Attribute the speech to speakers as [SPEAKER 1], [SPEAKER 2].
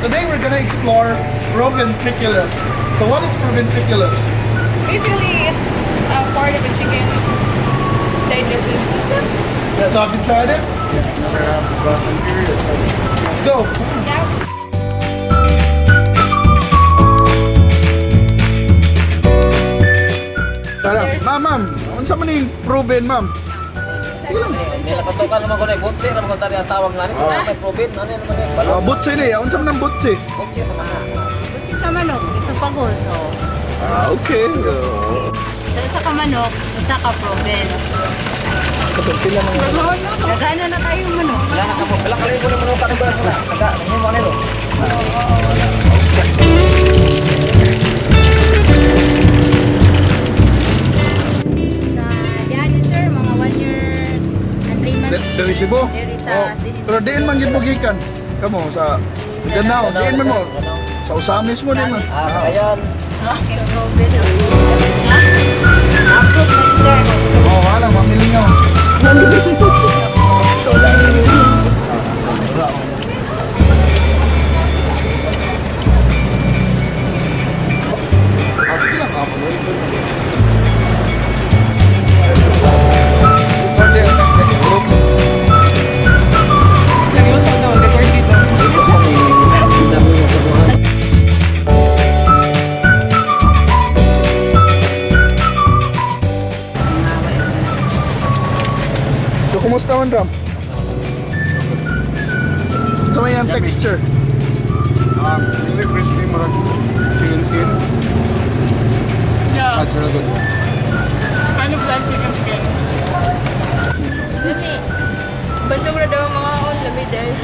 [SPEAKER 1] Today we're gonna explore proventriculus. So what is proventriculus?
[SPEAKER 2] Basically, it's a part of a chicken's digestive system.
[SPEAKER 1] Yeah, so have you tried it?
[SPEAKER 3] Never have, but I'm curious.
[SPEAKER 1] Let's go.
[SPEAKER 2] Yeah.
[SPEAKER 1] Tara, ma'am. Unsa man yung proven, ma'am?
[SPEAKER 4] Nila katukan naman ko na butsi naman ko tari ang tawag nga nito. May probin, ano yan naman yung balon.
[SPEAKER 1] Butsi ni. Unsa man ang butsi?
[SPEAKER 4] Butsi sa mana.
[SPEAKER 5] Kasi sa manok, isa pagos, oh.
[SPEAKER 1] Okay. So,
[SPEAKER 5] Sa isa ka manok, isa ka proven.
[SPEAKER 1] pila ng
[SPEAKER 5] Nagana na tayo manok.
[SPEAKER 4] Wala na ka po. Wala kalay mo na mga kanong na. Taga, nangyay mo nilo.
[SPEAKER 5] Sa diyan, sir, mga 1 year and 3 months.
[SPEAKER 1] Dari Cebu?
[SPEAKER 5] There is
[SPEAKER 1] Oh, pero diin man gid mo gikan. Kamo sa Ganaw, diin man mo. Sa Usamis mo din man.
[SPEAKER 4] Ah, ayan.
[SPEAKER 5] Pero proven, oh. Ako, sir.
[SPEAKER 1] Oh, wala mamilingaw. Ah, sige lang, ah, So, kumusta man, Ram? So, may ang texture.
[SPEAKER 3] Really crispy, marag chicken skin.
[SPEAKER 2] Yeah,
[SPEAKER 3] That's really good.
[SPEAKER 2] kind of like chicken skin.
[SPEAKER 5] Bandog na daw mga on, lamig dahil.